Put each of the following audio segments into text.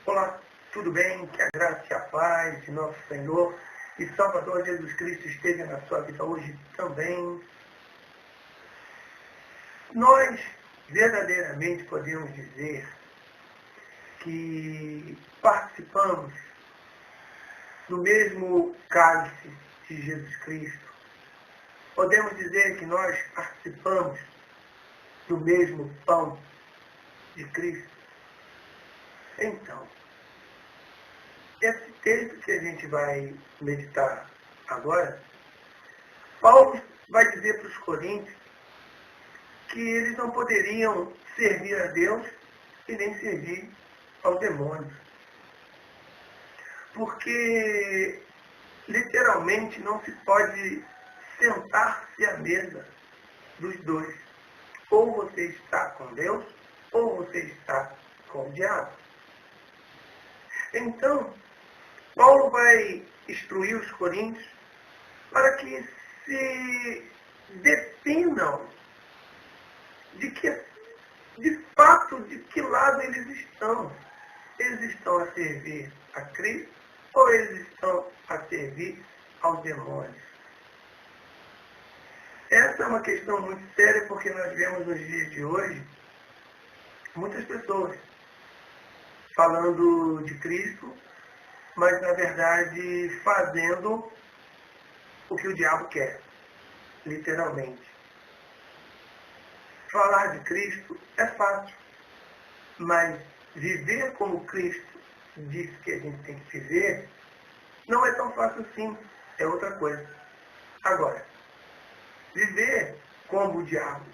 Olá, tudo bem? Que a graça e a paz de nosso Senhor e Salvador Jesus Cristo esteja na sua vida hoje também. Nós verdadeiramente podemos dizer que participamos do mesmo cálice de Jesus Cristo. Podemos dizer que nós participamos do mesmo pão de Cristo. Então, esse texto que a gente vai meditar agora, Paulo vai dizer para os coríntios que eles não poderiam servir a Deus e nem servir aos demônios. Porque, literalmente, não se pode sentar-se à mesa dos dois. Ou você está com Deus, ou você está com o diabo. Então, Paulo vai instruir os coríntios para que se defendam de fato, de que lado eles estão. Eles estão a servir a Cristo ou eles estão a servir aos demônios? Essa é uma questão muito séria porque nós vemos nos dias de hoje muitas pessoas falando de Cristo, mas na verdade fazendo o que o diabo quer, literalmente. Falar de Cristo é fácil, mas viver como Cristo disse que a gente tem que viver não é tão fácil assim, é outra coisa. Agora, viver como o diabo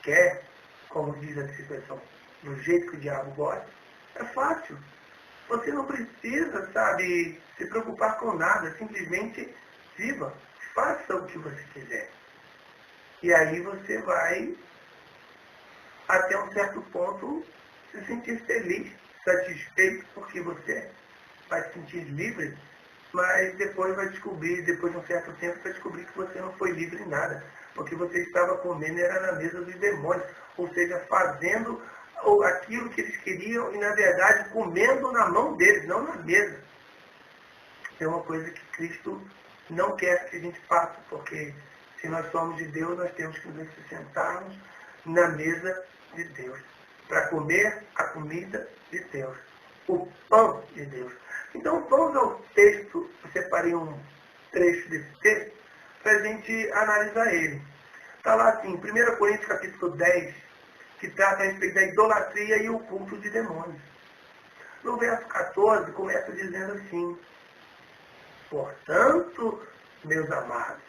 quer, como diz a expressão, do jeito que o diabo gosta, é fácil. Você não precisa, se preocupar com nada. Simplesmente viva. Faça o que você quiser. E aí você vai, até um certo ponto, se sentir feliz, satisfeito, porque você vai se sentir livre, mas depois vai descobrir, depois de um certo tempo, vai descobrir que você não foi livre em nada. Porque você estava comendo, era na mesa dos demônios. Ou seja, fazendo aquilo que eles queriam e, na verdade, comendo na mão deles, não na mesa. É uma coisa que Cristo não quer que a gente faça, porque se nós somos de Deus, nós temos que nos sentarmos na mesa de Deus, para comer a comida de Deus, o pão de Deus. Então, vamos ao texto, eu separei um trecho desse texto, para a gente analisar ele. Está lá assim, 1 Coríntios capítulo 10, que trata a respeito da idolatria e o culto de demônios. No verso 14, começa dizendo assim: portanto, meus amados,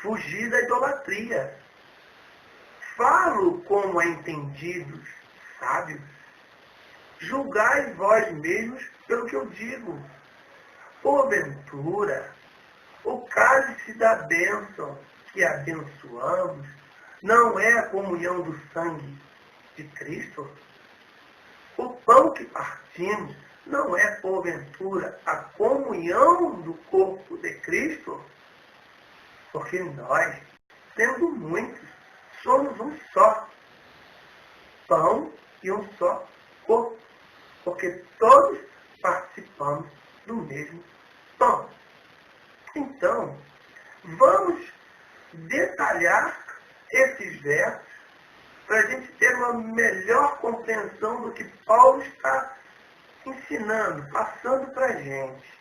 fugi da idolatria. Falo como a entendidos, sábios. Julgai vós mesmos pelo que eu digo. Porventura, o cálice da bênção que abençoamos não é a comunhão do sangue de Cristo? O pão que partimos não é, porventura, a comunhão do corpo de Cristo? Porque nós, sendo muitos, somos um só pão e um só corpo, porque todos participamos do mesmo pão. Então, vamos detalhar esses versos para a gente ter uma melhor compreensão do que Paulo está ensinando, passando para a gente.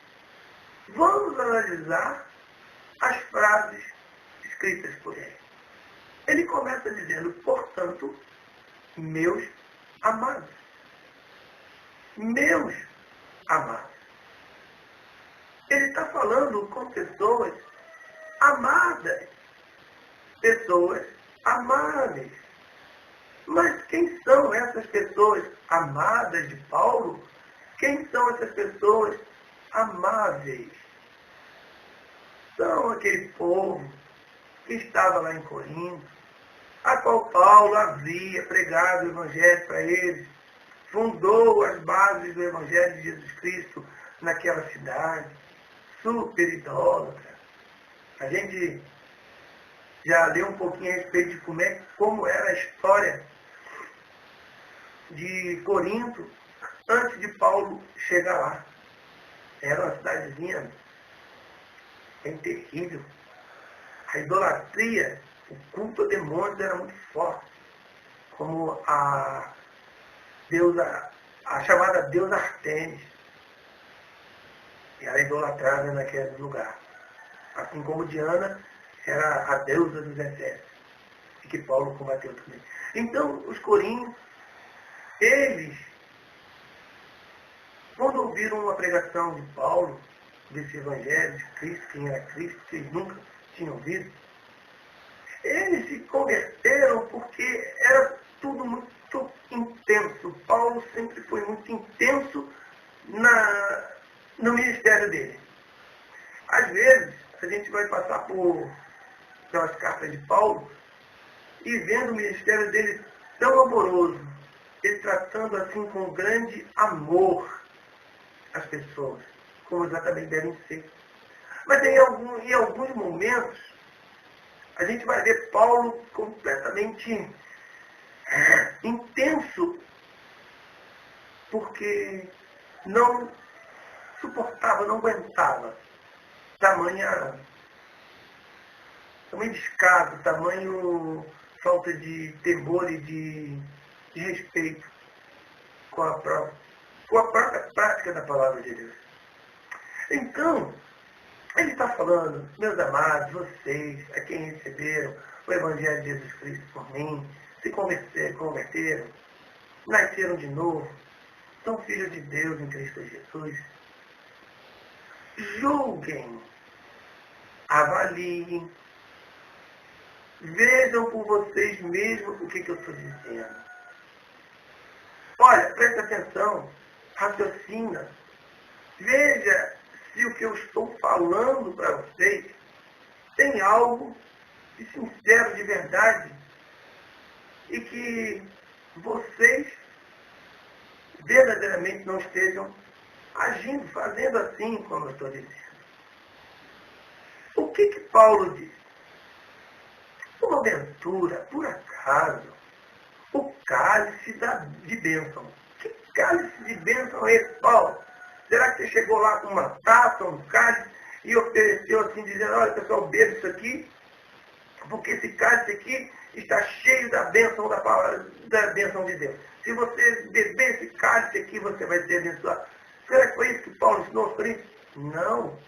Vamos analisar as frases escritas por ele. Ele começa dizendo, portanto, meus amados. Meus amados. Ele está falando com pessoas amadas. Pessoas amáveis. Mas quem são essas pessoas amadas de Paulo? Quem são essas pessoas amáveis? São aquele povo que estava lá em Corinto, a qual Paulo havia pregado o Evangelho para eles, fundou as bases do Evangelho de Jesus Cristo naquela cidade, super idólatra. A gente já leu um pouquinho a respeito de como era a história de Corinto, antes de Paulo chegar lá. Era uma cidadezinha bem terrível. A idolatria, o culto a demônios era muito forte. Como a deusa, a chamada deusa Artemis. Era idolatrada naquele lugar. Assim como Diana era a deusa dos exércitos. E que Paulo combateu também. Então, os coríntios, eles, quando ouviram uma pregação de Paulo, desse evangelho de Cristo, quem era Cristo, que eles nunca tinham ouvido, eles se converteram porque era tudo muito intenso. Paulo sempre foi muito intenso no ministério dele. Às vezes, a gente vai passar pelas cartas de Paulo e vendo o ministério dele tão amoroso, ele tratando assim com grande amor as pessoas, como exatamente devem ser. Mas em alguns momentos, a gente vai ver Paulo completamente intenso, porque não suportava, não aguentava tamanho descaso, tamanho falta de temor e de respeito com a própria prática da palavra de Deus. Então, ele está falando, meus amados, vocês, a quem receberam o Evangelho de Jesus Cristo por mim, se converteram, nasceram de novo, são filhos de Deus em Cristo Jesus. Julguem, avaliem, vejam por vocês mesmos o que eu estou dizendo. Olha, presta atenção, raciocina, veja se o que eu estou falando para vocês tem algo de sincero, de verdade, e que vocês verdadeiramente não estejam agindo, fazendo assim como eu estou dizendo. O que Paulo diz? Porventura, por acaso, o cálice de bênção. Que cálice de bênção é esse, Paulo? Será que você chegou lá com uma taça, um cálice, e ofereceu assim, dizendo, olha pessoal, beba isso aqui, porque esse cálice aqui está cheio da bênção da palavra, da bênção de Deus. Se você beber esse cálice aqui, você vai ser abençoado. Será que foi isso que Paulo ensinou aos Coríntios? Não.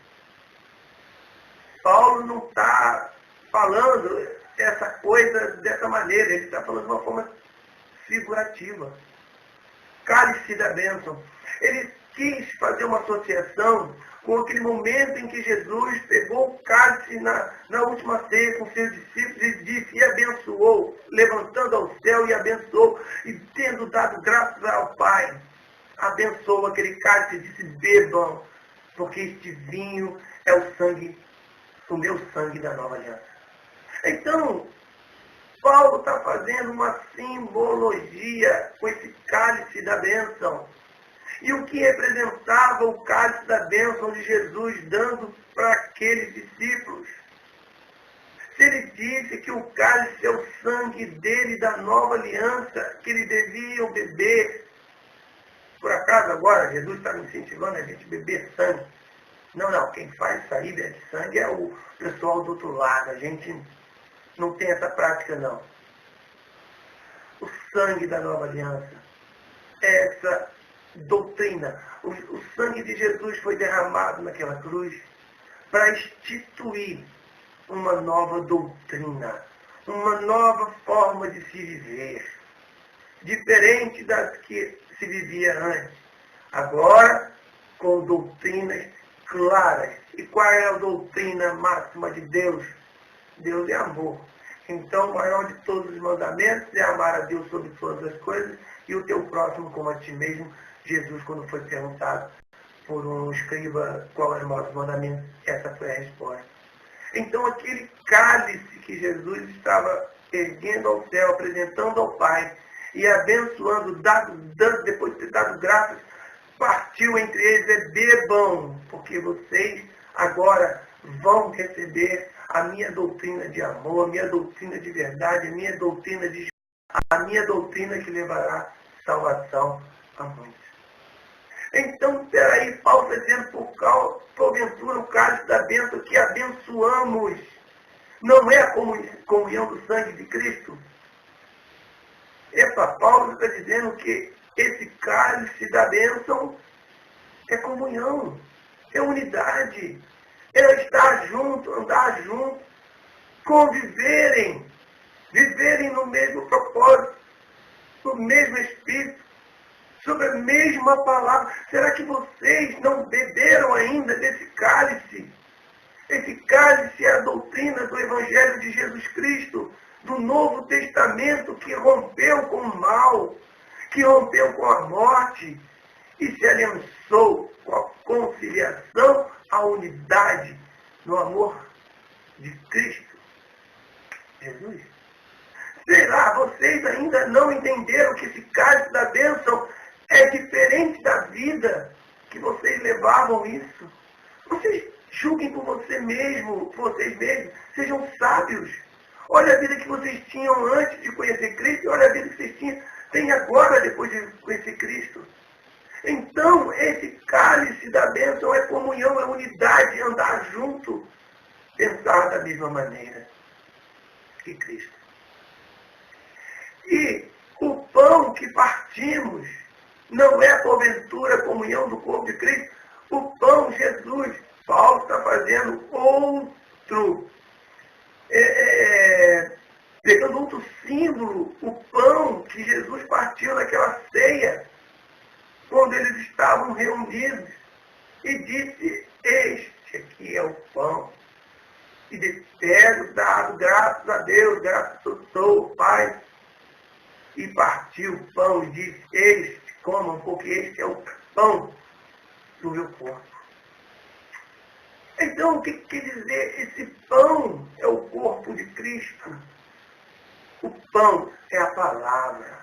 Paulo não está falando essa coisa dessa maneira, ele está falando de uma forma figurativa. Cálice da bênção. Ele quis fazer uma associação com aquele momento em que Jesus pegou o cálice na última ceia com seus discípulos e disse, e abençoou, levantando ao céu e abençoou, e tendo dado graças ao Pai, abençoou aquele cálice e disse, bebam, porque este vinho é o meu sangue da nova aliança. Então, Paulo está fazendo uma simbologia com esse cálice da bênção. E o que representava o cálice da bênção de Jesus dando para aqueles discípulos? Se ele disse que o cálice é o sangue dele da nova aliança, que eles deviam beber. Por acaso agora Jesus está incentivando a gente a beber sangue. Não, quem faz saída de sangue é o pessoal do outro lado. A gente não tem essa prática, não. O sangue da nova aliança é essa doutrina. O sangue de Jesus foi derramado naquela cruz para instituir uma nova doutrina, uma nova forma de se viver, diferente das que se vivia antes. Agora, com doutrinas claras. E qual é a doutrina máxima de Deus? Deus é amor. Então, o maior de todos os mandamentos é amar a Deus sobre todas as coisas e o teu próximo como a ti mesmo. Jesus, quando foi perguntado por um escriba qual era o maior mandamento, essa foi a resposta. Então, aquele cálice que Jesus estava erguendo ao céu, apresentando ao Pai e abençoando, depois de ter dado graças, partiu entre eles, bebam, porque vocês agora vão receber a minha doutrina de amor, a minha doutrina de verdade, a minha doutrina que levará salvação a muitos. Então, peraí, Paulo está dizendo, porventura, o cálice da bênção que abençoamos, não é a comunhão do sangue de Cristo? Paulo está dizendo que esse cálice da bênção é comunhão, é unidade, é estar junto, andar junto, conviverem, viverem no mesmo propósito, no mesmo Espírito, sobre a mesma palavra. Será que vocês não beberam ainda desse cálice? Esse cálice é a doutrina do Evangelho de Jesus Cristo, do Novo Testamento, que rompeu com o mal, que rompeu com a morte e se aliançou com a conciliação, a unidade no amor de Cristo Jesus. Será vocês ainda não entenderam que esse cálice da bênção é diferente da vida que vocês levavam isso? Vocês julguem por vocês mesmos, sejam sábios. Olha a vida que vocês tinham antes de conhecer Cristo e olha a vida que vocês têm agora depois de conhecer Cristo. Então, esse cálice da bênção é comunhão, é unidade, andar junto, pensar da mesma maneira que Cristo. E o pão que partimos não é, porventura, a comunhão do corpo de Cristo. O pão, Jesus, Paulo está fazendo pegando outro símbolo, o pão que Jesus partiu naquela ceia, quando eles estavam reunidos, e disse, este aqui é o pão. E despego, dado, graças a Deus, graças ao Pai, e partiu o pão e disse, este, comam, porque este é o pão do meu corpo. Então, o que quer dizer? Esse pão é o corpo de Cristo. O pão é a palavra.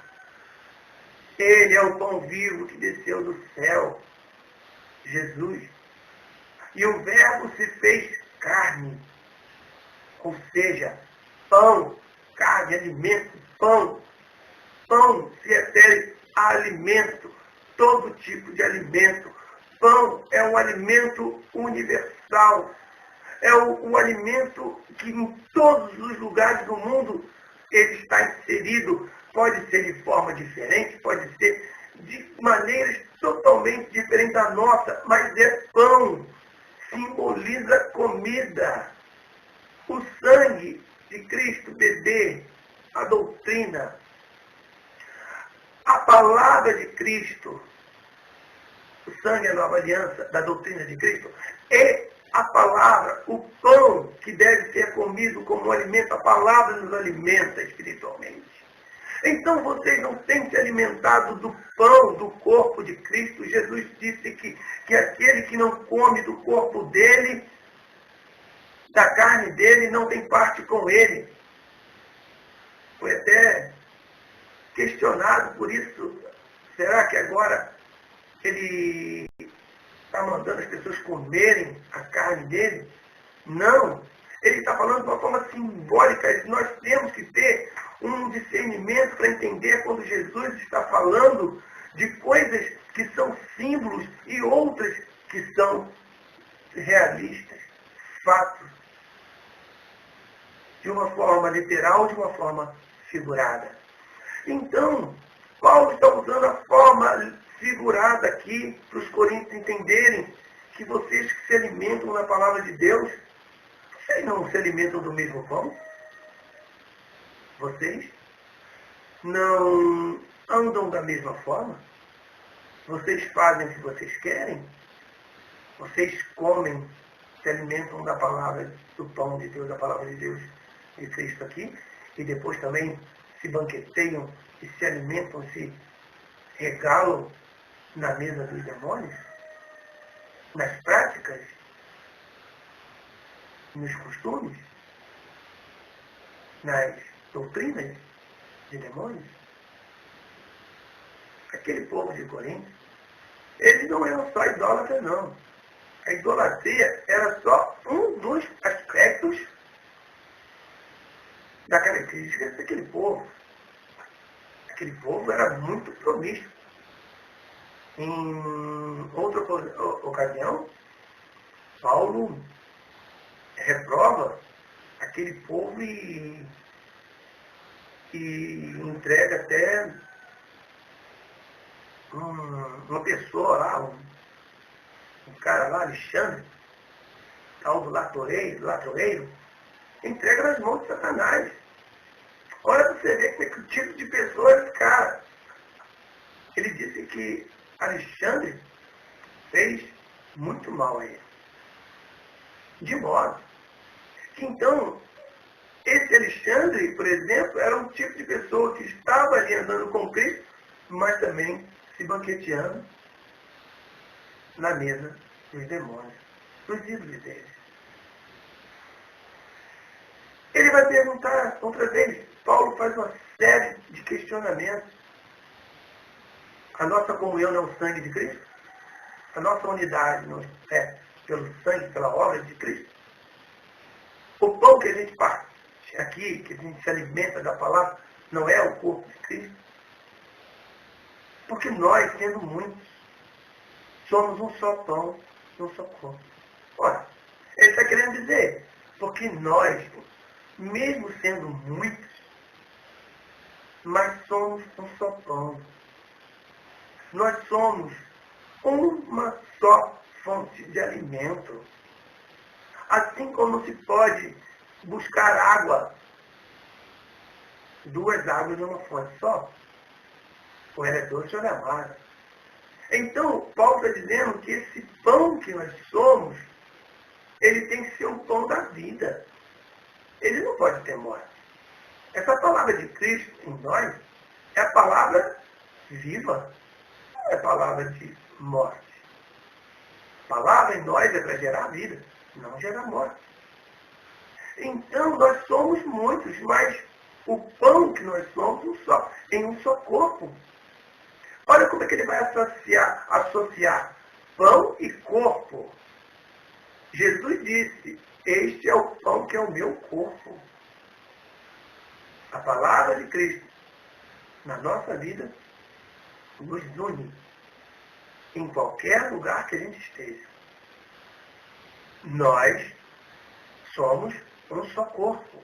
Ele é o pão vivo que desceu do céu, Jesus. E o Verbo se fez carne. Ou seja, pão, carne, alimento, pão. Pão se refere a alimento, todo tipo de alimento. Pão é um alimento universal. É o alimento que em todos os lugares do mundo ele está inserido. Pode ser de forma diferente, pode ser de maneiras totalmente diferentes da nossa, mas é pão. Simboliza comida. O sangue de Cristo, beber, a doutrina. A palavra de Cristo, o sangue é a nova aliança da doutrina de Cristo, é a palavra, o pão que deve ser comido como alimento. A palavra nos alimenta espiritualmente. Então vocês não têm se alimentado do pão do corpo de Cristo. Jesus disse que aquele que não come do corpo dele, da carne dele, não tem parte com ele. Foi até questionado por isso. Será que agora ele está mandando as pessoas comerem a carne dele? Não. Ele está falando de uma forma simbólica. Nós temos que ter um discernimento para entender quando Jesus está falando de coisas que são símbolos e outras que são realistas, fatos, de uma forma literal, de uma forma figurada. Então, Paulo está usando a forma figurada aqui para os coríntios entenderem que vocês que se alimentam na palavra de Deus, vocês não se alimentam do mesmo pão? Vocês não andam da mesma forma? Vocês fazem o que vocês querem? Vocês comem, se alimentam da palavra, do pão de Deus, da palavra de Deus de Cristo aqui, e depois também se banqueteiam e se alimentam, se regalam na mesa dos demônios? Nas práticas? Nos costumes? Nas doutrinas de demônios? Aquele povo de Corinto, eles não eram só idólatras, não. A idolatria era só um dos aspectos da característica daquele povo. Aquele povo era muito promíscuo. Em outra ocasião, Paulo reprova aquele povo e entrega até uma pessoa lá, um cara lá, Alexandre, tal do latoeiro, entrega nas mãos de Satanás. Olha para você ver como é que o tipo de pessoa é esse cara. Ele disse que Alexandre fez muito mal a ele. De modo que, então, esse Alexandre, por exemplo, era um tipo de pessoa que estava ali andando com Cristo, mas também se banqueteando na mesa dos demônios, dos ídolos deles. Ele vai perguntar outra vez. Paulo faz uma série de questionamentos. A nossa comunhão não é o sangue de Cristo? A nossa unidade não é pelo sangue, pela obra de Cristo? O pão que a gente parte aqui, que a gente se alimenta da palavra, não é o corpo de Cristo? Porque nós, sendo muitos, somos um só pão, um só corpo. Ora, ele está querendo dizer, porque nós, mesmo sendo muitos, mas somos um só pão. Nós somos uma só fonte de alimento. Assim como se pode buscar água, duas águas numa fonte só, ou ela é doce ou ela é amarga. Então, Paulo está dizendo que esse pão que nós somos, ele tem que ser o pão da vida. Ele não pode ter morte. Essa palavra de Cristo em nós é a palavra viva, não é a palavra de morte. A palavra em nós é para gerar vida, não gerar morte. Então, nós somos muitos, mas o pão que nós somos um só, em um só corpo. Olha como é que ele vai associar pão e corpo. Jesus disse, este é o pão que é o meu corpo. A palavra de Cristo na nossa vida nos une em qualquer lugar que a gente esteja. Nós somos um só corpo.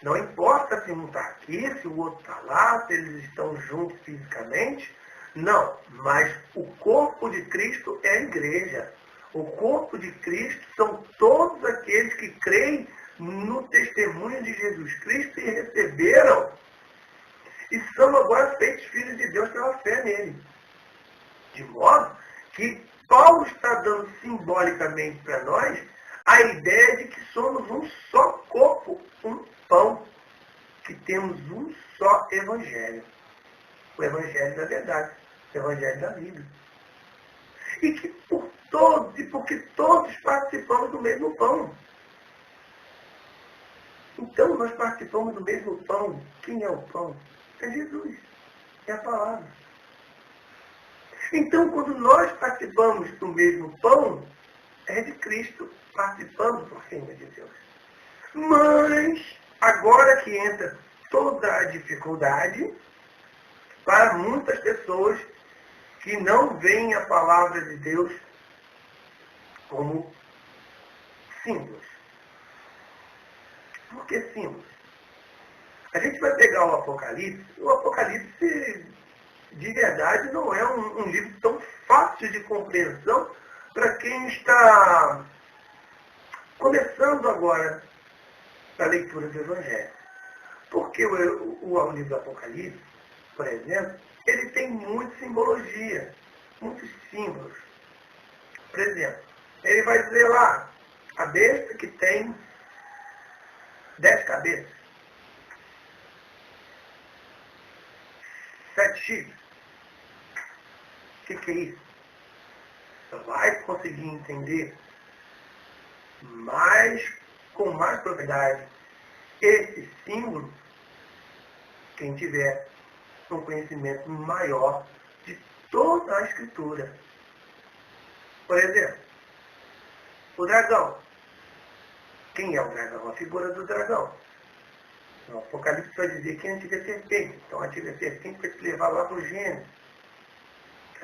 Não importa se um está aqui, se o outro está lá, se eles estão juntos fisicamente. Não, mas o corpo de Cristo é a igreja. O corpo de Cristo são todos aqueles que creem no testemunho de Jesus Cristo e receberam. E são agora feitos filhos de Deus pela fé nele. De modo que Paulo está dando simbolicamente para nós a ideia de que somos um só corpo, um pão, que temos um só evangelho. O evangelho da verdade, o evangelho da vida. E que por todos, e porque todos participamos do mesmo pão. Então nós participamos do mesmo pão. Quem é o pão? É Jesus. É a palavra. Então, quando nós participamos do mesmo pão, é de Cristo, participamos por cima de Deus. Mas, agora que entra toda a dificuldade, para muitas pessoas que não veem a palavra de Deus como símbolos. Por que símbolos? A gente vai pegar o Apocalipse de verdade não é um livro tão fácil de compreensão para quem está começando agora a leitura do Evangelho. Porque o livro do Apocalipse, por exemplo, ele tem muita simbologia, muitos símbolos. Por exemplo, ele vai dizer lá, a besta que tem 10 cabeças, 7 chifres. O que é isso? Você vai conseguir entender com mais propriedade esse símbolo quem tiver um conhecimento maior de toda a Escritura. Por exemplo, o dragão. Quem é o dragão? A figura do dragão. O Apocalipse vai dizer que é a antiga serpente. Então a antiga serpente vai te levar lá para o Gênesis.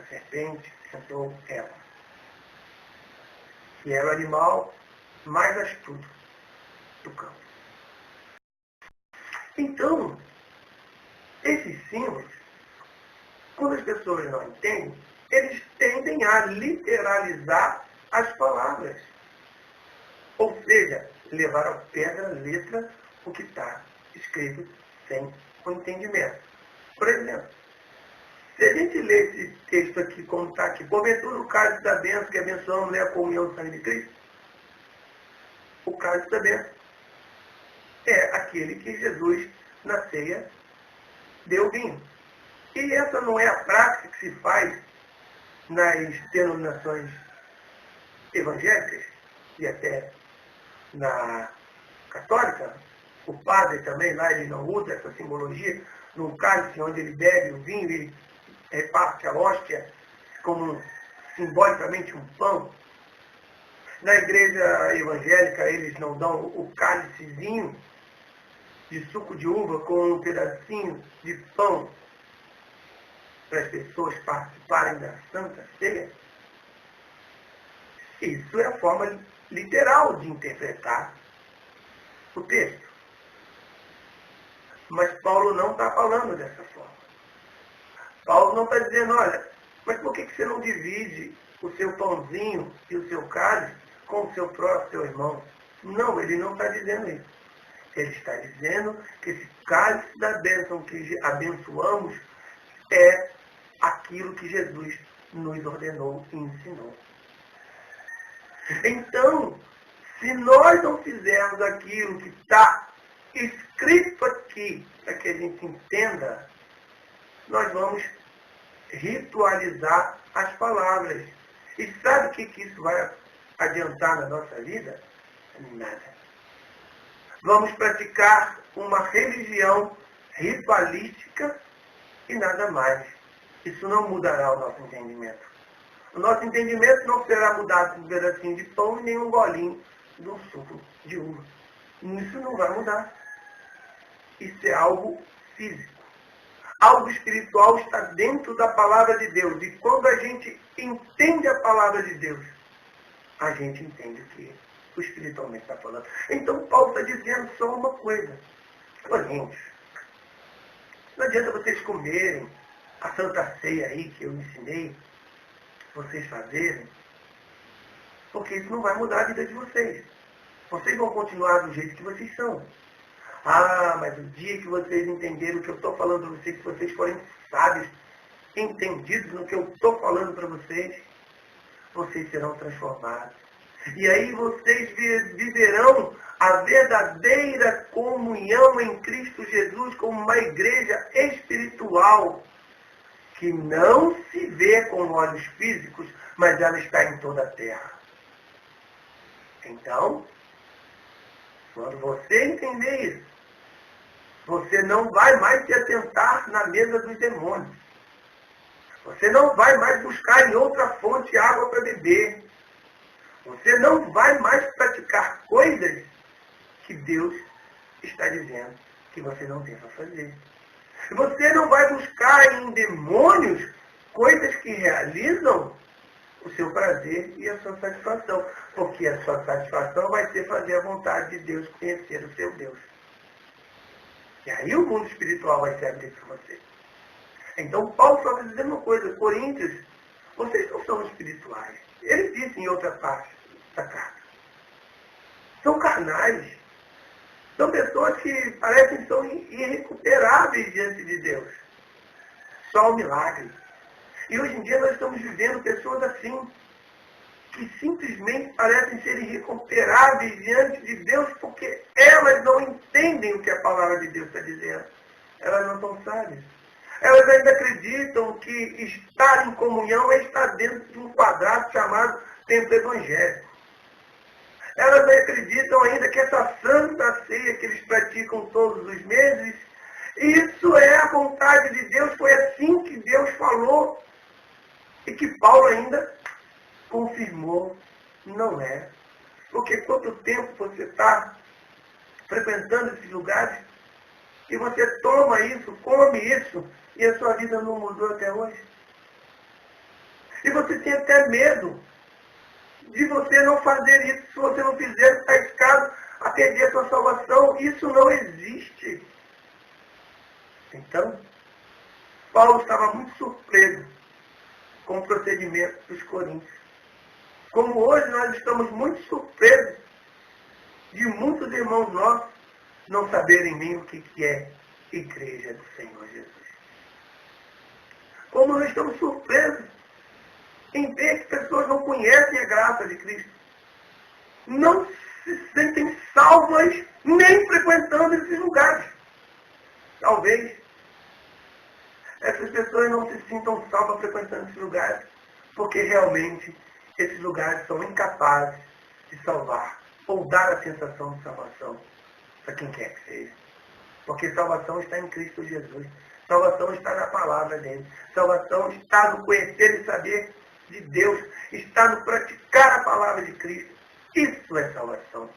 a serpente tentou Eva, que era o animal mais astuto do campo. Então, esses símbolos, quando as pessoas não entendem, eles tendem a literalizar as palavras. Ou seja, levar ao pé da letra o que está escrito sem o entendimento. Por exemplo, se a gente lê esse texto aqui, como está aqui, porventura o cálice da bênção que abençoamos, né, a comunhão do sangue de Cristo, o cálice da bênção é aquele que Jesus, na ceia, deu vinho. E essa não é a prática que se faz nas denominações evangélicas e até na católica. O padre também lá, ele não usa essa simbologia no cálice onde ele bebe o vinho e reparte a hóstia como simbolicamente um pão. Na igreja evangélica eles não dão o cálicezinho de suco de uva com um pedacinho de pão para as pessoas participarem da Santa Ceia. Isso é a forma literal de interpretar o texto. Mas Paulo não está falando dessa forma. Paulo não está dizendo, olha, mas por que você não divide o seu pãozinho e o seu cálice com o seu próprio, seu irmão? Não, ele não está dizendo isso. Ele está dizendo que esse cálice da bênção que abençoamos é aquilo que Jesus nos ordenou e ensinou. Então, se nós não fizermos aquilo que está escrito aqui, para que a gente entenda, nós vamos ritualizar as palavras. E sabe o que isso vai adiantar na nossa vida? Nada. Vamos praticar uma religião ritualística e nada mais. Isso não mudará o nosso entendimento. O nosso entendimento não será mudado por um pedacinho de pão e nem um golinho de um suco de uva. Isso não vai mudar. Isso é algo físico. Algo espiritual está dentro da palavra de Deus. E quando a gente entende a palavra de Deus, a gente entende o que o espiritualmente está falando. Então Paulo está dizendo só uma coisa. Coríntios, não adianta vocês comerem a Santa Ceia aí que eu ensinei, vocês fazerem, porque isso não vai mudar a vida de vocês. Vocês vão continuar do jeito que vocês são. Ah, mas o dia que vocês entenderem o que eu estou falando para vocês, que vocês forem sábios, entendidos no que eu estou falando para vocês, vocês serão transformados. E aí vocês viverão a verdadeira comunhão em Cristo Jesus como uma igreja espiritual que não se vê com olhos físicos, mas ela está em toda a terra. Então, quando você entender isso, você não vai mais se atentar na mesa dos demônios. Você não vai mais buscar em outra fonte água para beber. Você não vai mais praticar coisas que Deus está dizendo que você não deva fazer. Você não vai buscar em demônios coisas que realizam o seu prazer e a sua satisfação. Porque a sua satisfação vai ser fazer a vontade de Deus, conhecer o seu Deus. E aí o mundo espiritual vai se abrir para você. Então Paulo só está dizendo uma coisa, Coríntios, vocês não são espirituais. Ele disse em outra parte da carta. São carnais. São pessoas que parecem que são irrecuperáveis diante de Deus. Só o milagre. E hoje em dia nós estamos vivendo pessoas assim, que simplesmente parecem ser irrecuperáveis diante de Deus, porque elas não entendem o que a palavra de Deus está dizendo. Elas não são sábias. Elas ainda acreditam que estar em comunhão é estar dentro de um quadrado chamado templo evangélico. Elas acreditam ainda que essa santa ceia que eles praticam todos os meses, isso é a vontade de Deus, foi assim que Deus falou. E que Paulo ainda confirmou, não é. Porque quanto tempo você está frequentando esses lugares e você toma isso, come isso, e a sua vida não mudou até hoje? E você tem até medo de você não fazer isso. Se você não fizer, está arriscado a perder a sua salvação. Isso não existe. Então, Paulo estava muito surpreso com o procedimento dos coríntios. Como hoje nós estamos muito surpresos de muitos irmãos nossos não saberem nem o que é igreja do Senhor Jesus. Como nós estamos surpresos em ver que pessoas não conhecem a graça de Cristo. Não se sentem salvas nem frequentando esses lugares. Talvez essas pessoas não se sintam salvas frequentando esses lugares, porque realmente esses lugares são incapazes de salvar ou dar a sensação de salvação para quem quer que seja. Porque salvação está em Cristo Jesus. Salvação está na palavra dele. Salvação está no conhecer e saber de Deus. Está no praticar a palavra de Cristo. Isso é salvação.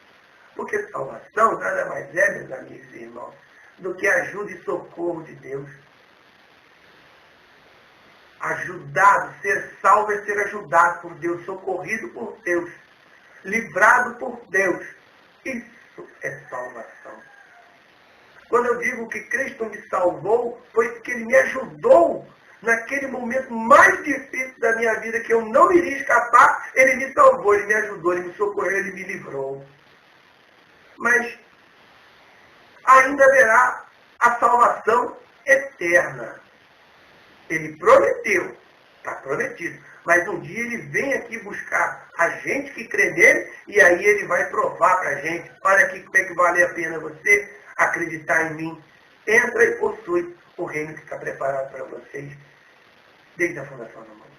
Porque salvação nada mais é, meus amigos e irmãos, do que ajuda e socorro de Deus. Ajudado, ser salvo é ser ajudado por Deus, socorrido por Deus, livrado por Deus. Isso é salvação. Quando eu digo que Cristo me salvou, foi porque Ele me ajudou naquele momento mais difícil da minha vida, que eu não iria escapar. Ele me salvou, Ele me ajudou, Ele me socorreu, Ele me livrou. Mas ainda haverá a salvação eterna. Ele prometeu, está prometido, mas um dia Ele vem aqui buscar a gente que crê nele, e aí Ele vai provar para a gente: olha aqui como é que vale a pena você acreditar em mim. Entra e possui o reino que está preparado para vocês desde a fundação do mundo.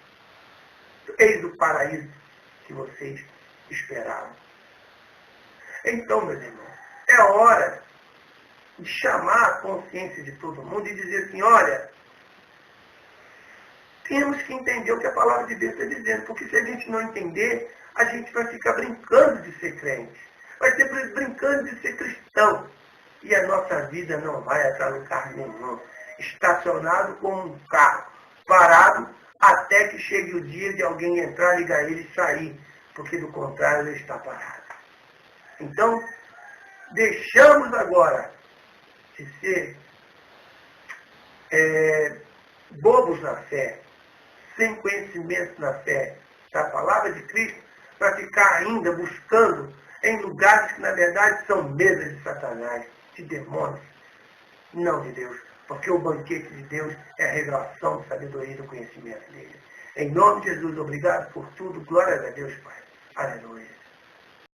Eis o paraíso que vocês esperavam. Então, meus irmãos, é hora de chamar a consciência de todo mundo e dizer assim: olha, temos que entender o que a palavra de Deus está dizendo, porque se a gente não entender, a gente vai ficar brincando de ser crente, vai ser brincando de ser cristão, e a nossa vida não vai até lugar nenhum, estacionado como um carro, parado até que chegue o dia de alguém entrar, ligar ele e sair, porque do contrário ele está parado. Então, deixamos agora de ser bobos na fé, sem conhecimento na fé da palavra de Cristo, para ficar ainda buscando em lugares que na verdade são mesas de Satanás, de demônios, não de Deus, porque o banquete de Deus é a revelação de sabedoria e do conhecimento dele. Em nome de Jesus, obrigado por tudo, glória a Deus, Pai. Aleluia.